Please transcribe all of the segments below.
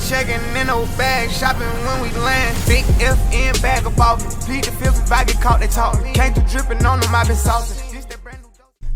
checking in those bags, shopping when we land. Big FN bag of ballin'. Plead the fifth if I get caught, they talk. Came through dripping on them, I been saucing.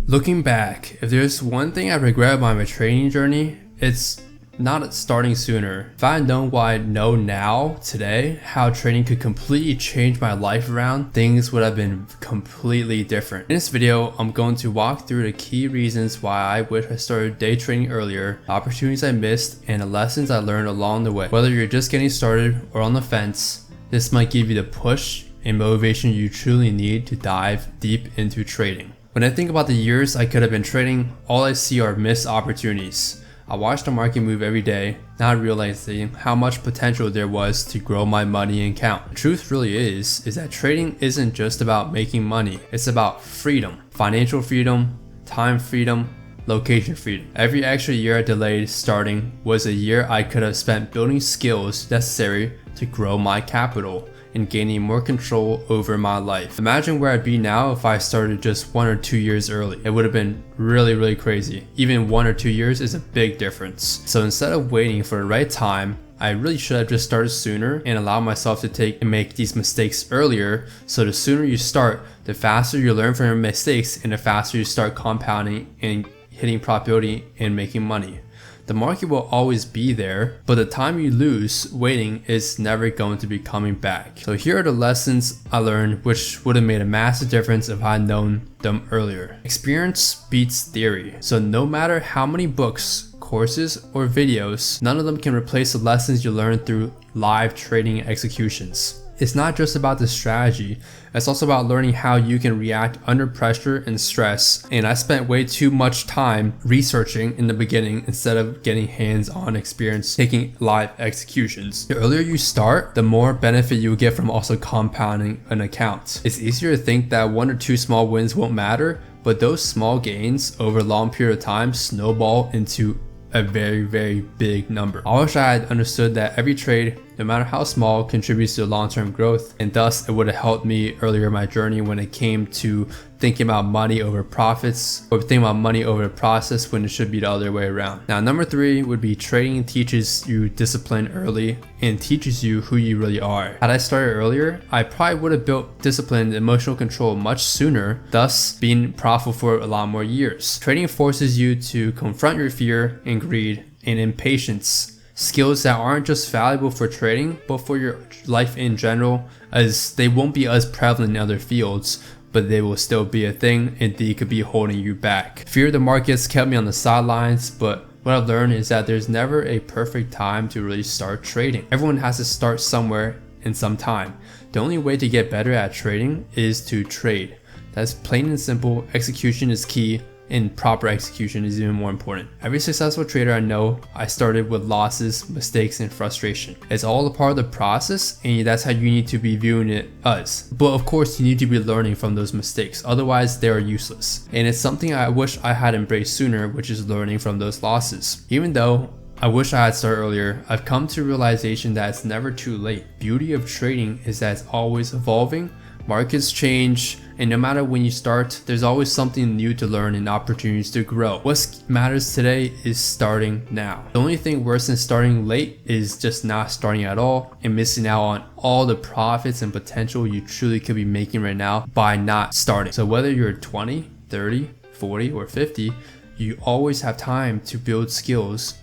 Looking back, if there's one thing I regret about my training journey, it's not starting sooner. If I had known what I know now, today, how trading could completely change my life around, things would have been completely different. In this video, I'm going to walk through the key reasons why I wish I started day trading earlier, the opportunities I missed, and the lessons I learned along the way. Whether you're just getting started or on the fence, this might give you the push and motivation you truly need to dive deep into trading. When I think about the years I could have been trading, all I see are missed opportunities. I watch the market move every day, not realizing how much potential there was to grow my money account. The truth really is that trading isn't just about making money, it's about freedom. Financial freedom, time freedom, location freedom. Every extra year I delayed starting was a year I could have spent building skills necessary to grow my capital and gaining more control over my life. Imagine where I'd be now if I started just 1 or 2 years early. It would have been really crazy. Even 1 or 2 years is a big difference. So instead of waiting for the right time, I really should have just started sooner and allowed myself to take and make these mistakes earlier. So the sooner you start, the faster you learn from your mistakes and the faster you start compounding and hitting profitability and making money. The market will always be there, but the time you lose waiting is never going to be coming back. So here are the lessons I learned which would have made a massive difference if I had known them earlier. Experience beats theory. So no matter how many books, courses, or videos, none of them can replace the lessons you learn through live trading executions. It's not just about the strategy, it's also about learning how you can react under pressure and stress. And I spent way too much time researching in the beginning instead of getting hands-on experience taking live executions. The earlier you start, the more benefit you will get from also compounding an account. It's easier to think that 1 or 2 small wins won't matter, but those small gains over a long period of time snowball into a very big number. I wish I had understood that every trade, no matter how small, contributes to long-term growth, and thus it would have helped me earlier in my journey when it came to thinking about money over profits, or thinking about money over the process when it should be the other way around. Now, number 3 would be trading teaches you discipline early and teaches you who you really are. Had I started earlier, I probably would have built discipline and emotional control much sooner, thus being profitable for a lot more years. Trading forces you to confront your fear and greed and impatience, skills that aren't just valuable for trading, but for your life in general, as they won't be as prevalent in other fields, but they will still be a thing and they could be holding you back. Fear of the markets kept me on the sidelines, but what I've learned is that there's never a perfect time to really start trading. Everyone has to start somewhere in some time. The only way to get better at trading is to trade. That's plain and simple. Execution is key, and proper execution is even more important. Every successful trader I know, I started with losses, mistakes, and frustration. It's all a part of the process, and that's how you need to be viewing it as. But of course, you need to be learning from those mistakes, otherwise they are useless. And it's something I wish I had embraced sooner, which is learning from those losses. Even though I wish I had started earlier, I've come to realization that it's never too late. Beauty of trading is that it's always evolving. Markets change, and no matter when you start, there's always something new to learn and opportunities to grow. What matters today is starting now. The only thing worse than starting late is just not starting at all and missing out on all the profits and potential you truly could be making right now by not starting. So whether you're 20, 30, 40, or 50, you always have time to build skills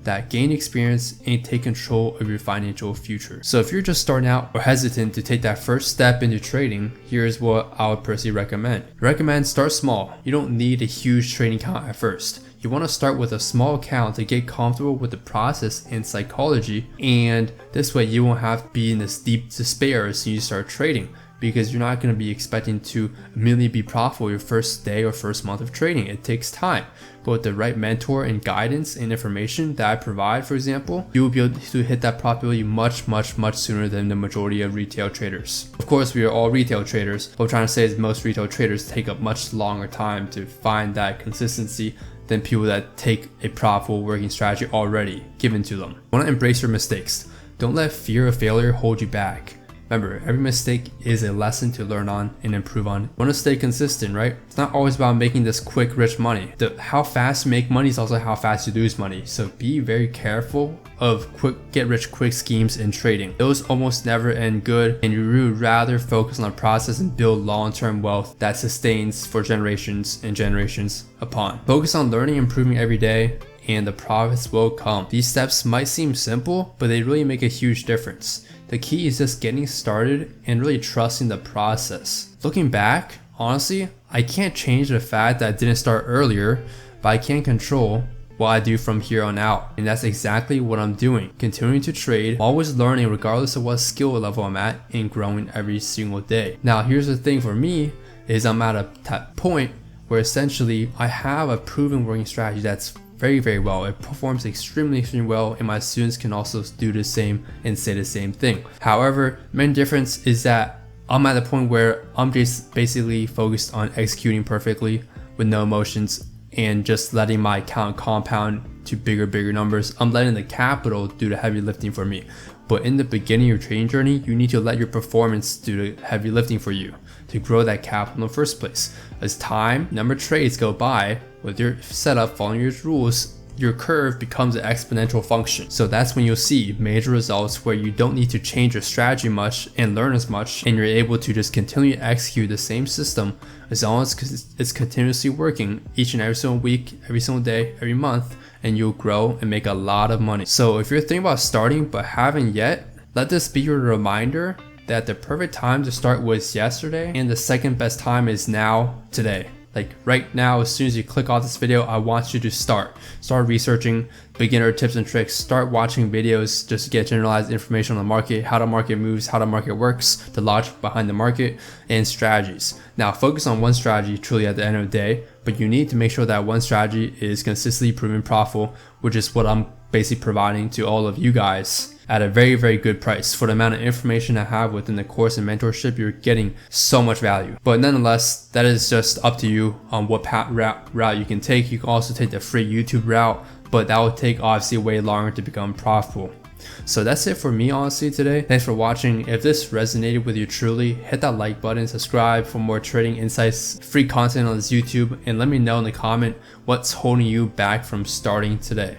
that gain experience and take control of your financial future. So if you're just starting out or hesitant to take that first step into trading, here's what I would personally recommend. Start small. You don't need a huge trading account at first. You want to start with a small account to get comfortable with the process and psychology, and this way you won't have to be in this deep despair as soon as you start trading, because you're not going to be expecting to immediately be profitable your first day or first month of trading. It takes time. But with the right mentor and guidance and information that I provide, for example, you will be able to hit that profitability much sooner than the majority of retail traders. Of course, we are all retail traders. What I'm trying to say is most retail traders take up much longer time to find that consistency than people that take a profitable working strategy already given to them. You want to embrace your mistakes. Don't let fear of failure hold you back. Remember, every mistake is a lesson to learn on and improve on. You want to stay consistent, right? It's not always about making this quick, rich money. How fast you make money is also how fast you lose money. So be very careful of get rich quick schemes in trading. Those almost never end good, and you would rather focus on the process and build long-term wealth that sustains for generations and generations upon. Focus on learning and improving every day, and the profits will come. These steps might seem simple, but they really make a huge difference. The key is just getting started and really trusting the process. Looking back, honestly, I can't change the fact that I didn't start earlier, but I can control what I do from here on out. And that's exactly what I'm doing. Continuing to trade, always learning regardless of what skill level I'm at, and growing every single day. Now, here's the thing for me, is I'm at a point where essentially I have a proven working strategy that's very, very well. It performs extremely well, and my students can also do the same and say the same thing. However, main difference is that I'm at the point where I'm just basically focused on executing perfectly with no emotions and just letting my account compound to bigger numbers. I'm letting the capital do the heavy lifting for me. But in the beginning of your trading journey, you need to let your performance do the heavy lifting for you to grow that capital in the first place. As number of trades go by, with your setup following your rules, your curve becomes an exponential function. So that's when you'll see major results where you don't need to change your strategy much and learn as much, and you're able to just continue to execute the same system as long as it's continuously working each and every single week, every single day, every month, and you'll grow and make a lot of money. So if you're thinking about starting but haven't yet, let this be your reminder that the perfect time to start was yesterday, and the second best time is now, today. Like right now, as soon as you click off this video, I want you to start researching beginner tips and tricks, start watching videos just to get generalized information on the market, how the market moves, how the market works, the logic behind the market, and strategies. Now focus on one strategy truly at the end of the day, but you need to make sure that one strategy is consistently proven profitable, which is what I'm basically providing to all of you guys at a very good price. For the amount of information I have within the course and mentorship, you're getting so much value. But nonetheless, that is just up to you on what route you can take. You can also take the free YouTube route, but that will take obviously way longer to become profitable. So that's it for me honestly today. Thanks for watching. If this resonated with you truly, hit that like button, subscribe for more trading insights, free content on this YouTube, and let me know in the comment what's holding you back from starting today.